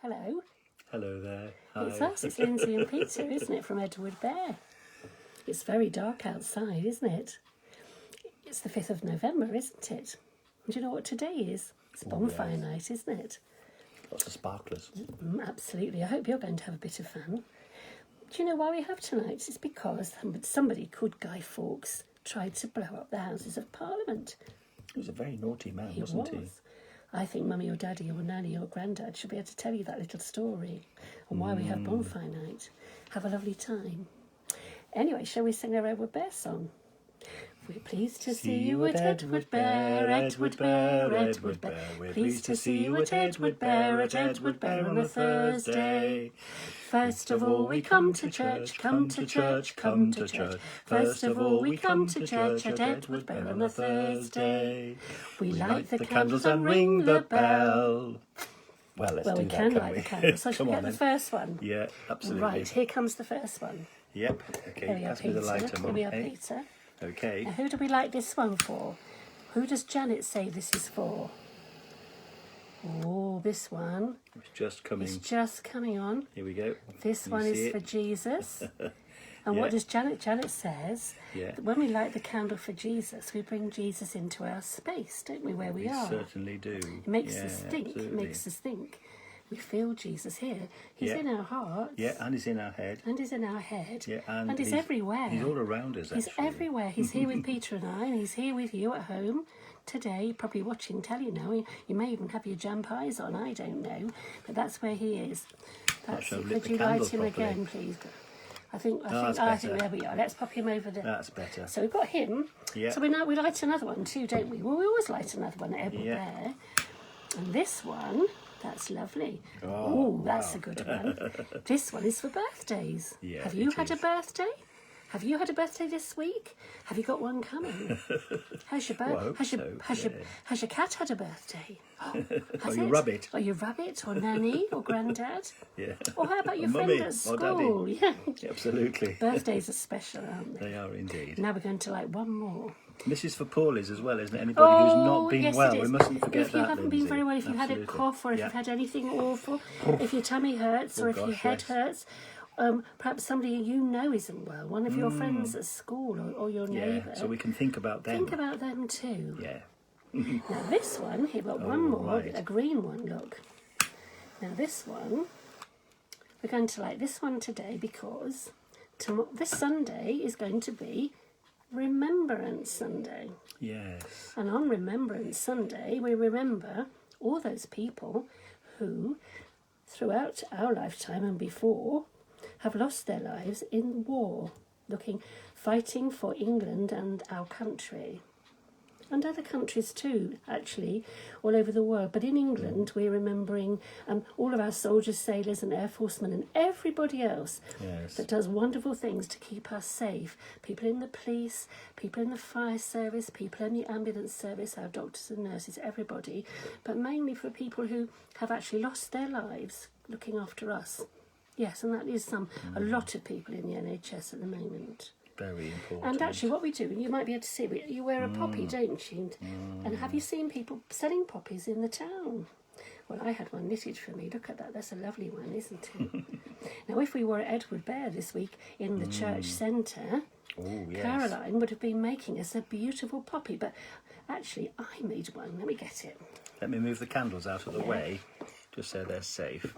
Hello. Hello there. Hi. It's us, it's Lindsay and Peter, isn't it, from Edward Bear? It's very dark outside, isn't it? It's the 5th of November, isn't it? And do you know what today is? It's bonfire yes. night, isn't it? Lots of sparklers. Absolutely. I hope you're going to have a bit of fun. Do you know why we have tonight? It's because somebody called Guy Fawkes tried to blow up the Houses of Parliament. He was a very naughty man, He wasn't he? was. I think Mummy or Daddy or Nanny or Grandad should be able to tell you that little story and why we have bonfire night. Have a lovely time. Anyway, shall we sing our Edward Bear song? We're pleased to see you at Edward Bear, Edward Bear, Edward Bear. We're pleased to see you at Edward Bear, at Edward Bear on a Thursday. First of all we come to church, come to church, come to church. First of all we come to church at Edward Bear on a Thursday. We light the candles and ring the bell. Well, let's do We that, can can light we? the candles. So should Come we on get the then. first one? Yeah, absolutely. Right, here comes the first one. Yep. Here Okay, we are, pass me Peter. the lighter, Here Mum. we are, Hey. Peter. Okay. Now, who do we like this one for? Who does Janet say this is for? Oh, this one It's just coming. is just coming on. Here we go. This Can one you is see for it? Jesus. And Yeah. what does Janet? Janet says Yeah. that when we light the candle for Jesus, we bring Jesus into our space, don't we, where we are? certainly do. It makes us think. Absolutely. It makes us think. We feel Jesus here. He's Yeah. in our hearts. Yeah, and he's in our head. And he's in our head. Yeah, and he's everywhere. He's all around us, He's actually. everywhere. He's here with Peter and I, and he's here with you at home today. Probably watching telly now. You may even have your jam pies on. I don't know, but that's where he is. That's shall it. lit Could the you light candle him properly. again, please? I think that's there we are. Let's pop him over there. That's better. So we've got him. Yeah. So we light another one too, don't we? Well, we always light another one at Edward Yeah. Bear. And this one, that's lovely. Oh, That's wow. a good one. This one is for birthdays. Yeah, Have you it had a is. birthday? Have you had a birthday this week? Have you got one coming? How's your Well, I hope so, has your cat had a birthday? Oh, has your it? rabbit. Or your rabbit, or nanny, or granddad? Yeah. Or how about your Or friend mummy, at or school? Yeah. Absolutely. Birthdays are special, aren't they? They are indeed. Now we're going to like one more. This is for Paulies as well, isn't it? Anybody who's not been yes, well, it we is. mustn't forget if you that, haven't Lindsay. been very well, if you've had a Absolutely. cough, or if Yeah. you've had anything awful, if your tummy hurts, or if your gosh, head yes. hurts, perhaps somebody you know isn't well, one of your friends at school, or your Yeah, neighbour. so we can think about them. Think about them too. Yeah. Now this one, here, got one more, right. a green one, look. Now this one, we're going to like this one today because this Sunday is going to be Remembrance Sunday. Yes. And on Remembrance Sunday, we remember all those people who, throughout our lifetime and before, have lost their lives in war, fighting for England and our country. And other countries too, actually, all over the world. But in England, we're remembering all of our soldiers, sailors and air forcemen and everybody else Yes. that does wonderful things to keep us safe. People in the police, people in the fire service, people in the ambulance service, our doctors and nurses, everybody. But mainly for people who have actually lost their lives looking after us. Yes, and that is a lot of people in the NHS at the moment. Very important. And actually what we do, you might be able to see, you wear a poppy, don't you? And have you seen people selling poppies in the town? Well, I had one knitted for me. Look at that. That's a lovely one, isn't it? Now, if we were at Edward Bear this week in the church centre, Oh, yes. Caroline would have been making us a beautiful poppy. But actually, I made one. Let me get it. Let me move the candles out of the way, just so they're safe.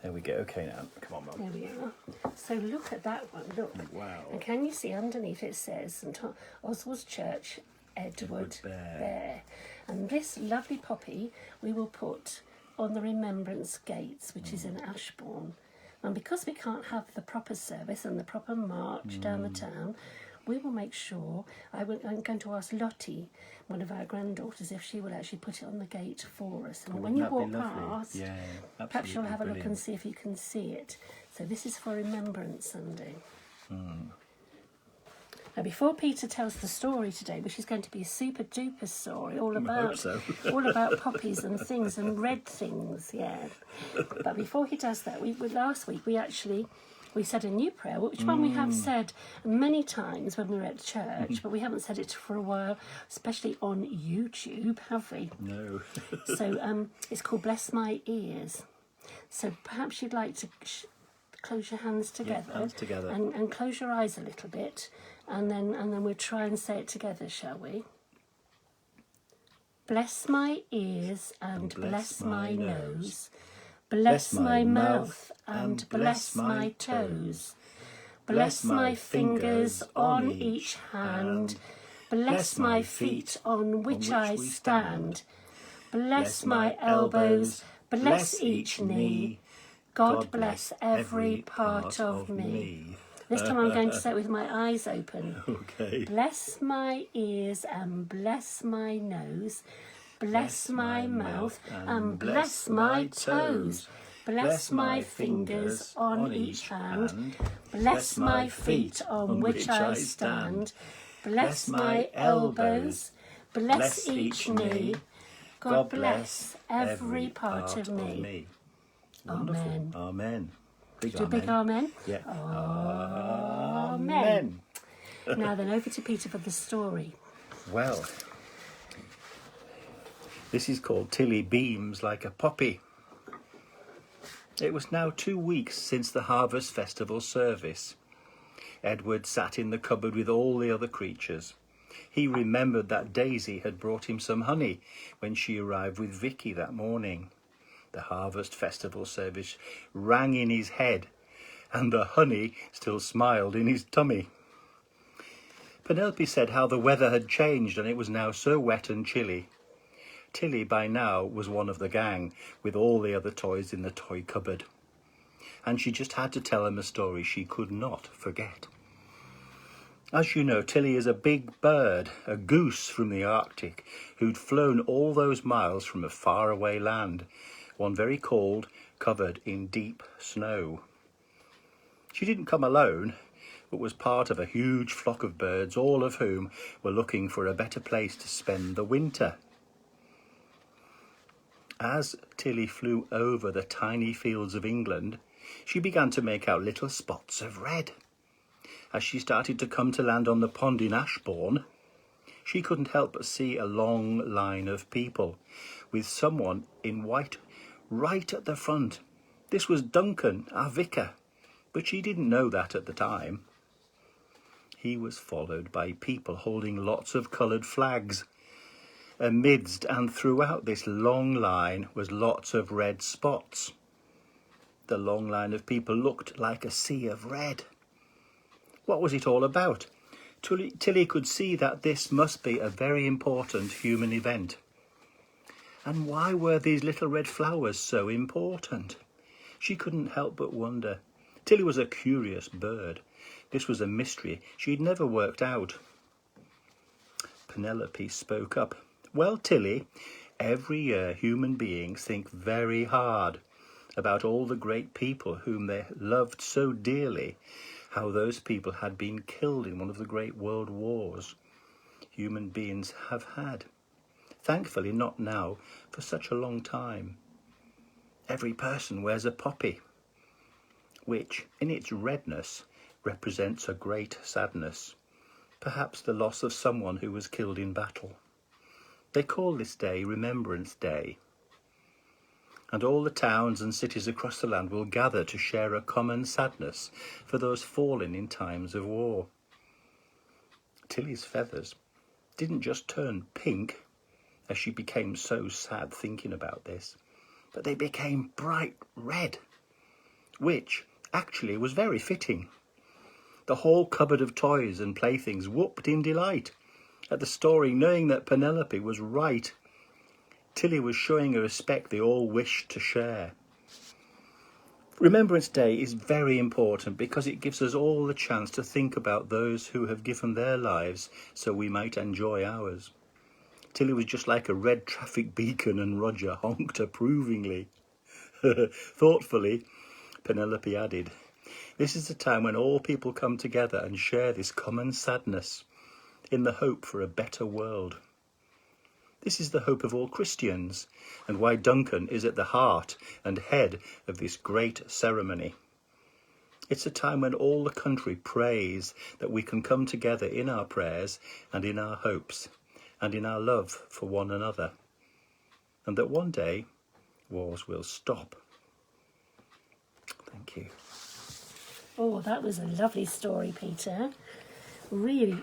There we go. Okay, now. Come on, Mum. There we are. So look at that one. Look. Wow. And can you see underneath it says St Oswald's Church, Edward Bear. And this lovely poppy we will put on the Remembrance Gates, which is in Ashbourne. And because we can't have the proper service and the proper march down the town, we will make sure, I'm going to ask Lottie, one of our granddaughters, if she will actually put it on the gate for us. And when you walk past, yeah, perhaps you'll have a look and brilliant. see if you can see it. So this is for Remembrance Sunday. Now, before Peter tells the story today, which is going to be a super duper story, all about so. all about poppies and things and red things, yeah. But before he does that, last week we actually we said a new prayer, which one we have said many times when we were at church, but we haven't said it for a while, especially on YouTube, have we? No. So it's called Bless My Ears. So perhaps you'd like to close your hands together, hands together. And close your eyes a little bit, and then we'll try and say it together, shall we? Bless my ears and bless my nose. Bless my mouth and bless my toes. Bless my fingers on each hand. Bless my feet on which I stand. Bless my elbows, bless each knee. God bless every part of me. This time I'm going to say it with my eyes open. Okay. Bless my ears and bless my nose. Bless my mouth and bless my toes. Bless my fingers on each hand. Bless my feet on which I stand. Bless my elbows. Bless each knee. God bless every part of me. Wonderful. Amen. Amen. Big Do a amen. big amen. Yeah. Amen. Now then, over to Peter for the story. Well, this is called Tilly Beams Like a Poppy. It was now 2 weeks since the Harvest Festival service. Edward sat in the cupboard with all the other creatures. He remembered that Daisy had brought him some honey when she arrived with Vicky that morning. The Harvest Festival service rang in his head, and the honey still smiled in his tummy. Penelope said how the weather had changed and it was now so wet and chilly. Tilly by now was one of the gang, with all the other toys in the toy cupboard. And she just had to tell him a story she could not forget. As you know, Tilly is a big bird, a goose from the Arctic, who'd flown all those miles from a faraway land, one very cold, covered in deep snow. She didn't come alone, but was part of a huge flock of birds, all of whom were looking for a better place to spend the winter. As Tilly flew over the tiny fields of England, she began to make out little spots of red. As she started to come to land on the pond in Ashbourne, she couldn't help but see a long line of people, with someone in white right at the front. This was Duncan, our vicar, but she didn't know that at the time. He was followed by people holding lots of coloured flags. Amidst and throughout this long line was lots of red spots. The long line of people looked like a sea of red. What was it all about? Tilly could see that this must be a very important human event. And why were these little red flowers so important? She couldn't help but wonder. Tilly was a curious bird. This was a mystery she'd never worked out. Penelope spoke up. Well, Tilly, every year human beings think very hard about all the great people whom they loved so dearly, how those people had been killed in one of the great world wars human beings have had. Thankfully not now, for such a long time. Every person wears a poppy, which, in its redness, represents a great sadness, perhaps the loss of someone who was killed in battle. They call this day Remembrance Day, and all the towns and cities across the land will gather to share a common sadness for those fallen in times of war. Tilly's feathers didn't just turn pink, as she became so sad thinking about this, but they became bright red, which actually was very fitting. The whole cupboard of toys and playthings whooped in delight at the story, knowing that Penelope was right. Tilly was showing a respect they all wished to share. Remembrance Day is very important because it gives us all the chance to think about those who have given their lives so we might enjoy ours. Tilly was just like a red traffic beacon, and Roger honked approvingly. Thoughtfully, Penelope added, "This is the time when all people come together and share this common sadness in the hope for a better world. This is the hope of all Christians, and why Duncan is at the heart and head of this great ceremony. It's a time when all the country prays that we can come together in our prayers and in our hopes and in our love for one another, and that one day wars will stop. Thank you. Oh, that was a lovely story, Peter. Really,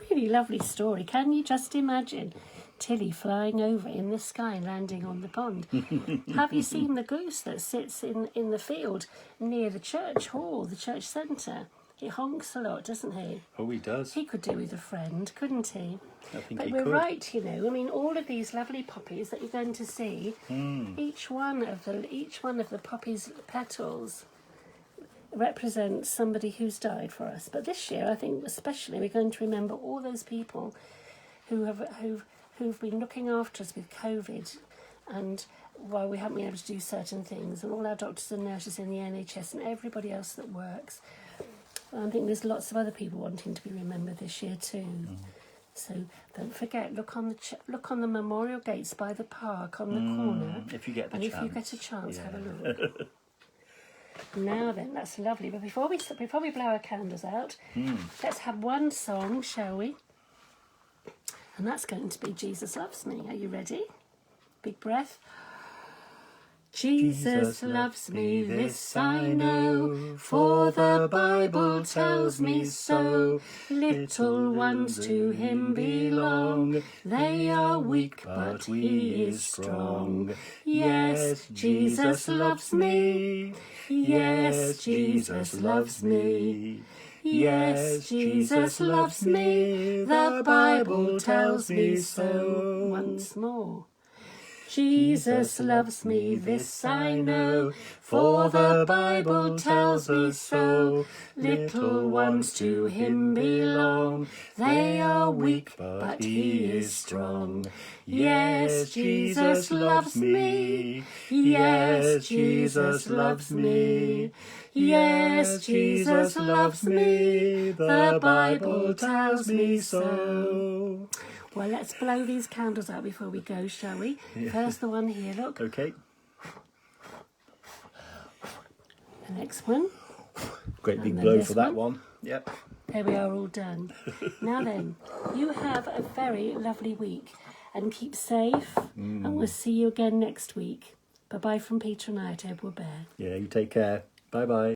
really lovely story. Can you just imagine Tilly flying over in the sky and landing on the pond? Have you seen the goose that sits in the field near the church hall, the church centre? He honks a lot, doesn't he? Oh, he does. He could do with a friend, couldn't he? I think But he we're could. right, you know. I mean, all of these lovely poppies that you're going to see, each one of the poppy's petals represents somebody who's died for us. But this year, I think especially, we're going to remember all those people who've been looking after us with COVID, and while we haven't been able to do certain things, and all our doctors and nurses in the NHS and everybody else that works. I think there's lots of other people wanting to be remembered this year too. So don't forget, look on the memorial gates by the park on the corner. If you get the and chance. if you get a chance, have a look. Now then, that's lovely. But before we blow our candles out, let's have one song, shall we? And that's going to be Jesus Loves Me. Are you ready? Big breath. Jesus loves me, this I know, for the Bible tells me so. Little ones to him belong, they are weak but he is strong. Yes, Jesus loves me, yes, Jesus loves me. Yes, Jesus loves me, the Bible tells me so. Once more. Jesus loves me, this I know, for the Bible tells me so. Little ones to him belong, they are weak, but he is strong. Yes, Jesus loves me, yes, Jesus loves me. Yes, Jesus loves me, the Bible tells me so. Well, let's blow these candles out before we go, shall we? Yeah. First the one here, look. Okay. The next one. Great big And then blow this for that one. Yep. There we are, all done. Now then, you have a very lovely week and keep safe, and we'll see you again next week. Bye-bye from Peter and I at Edward Bear. Yeah, you take care. Bye-bye.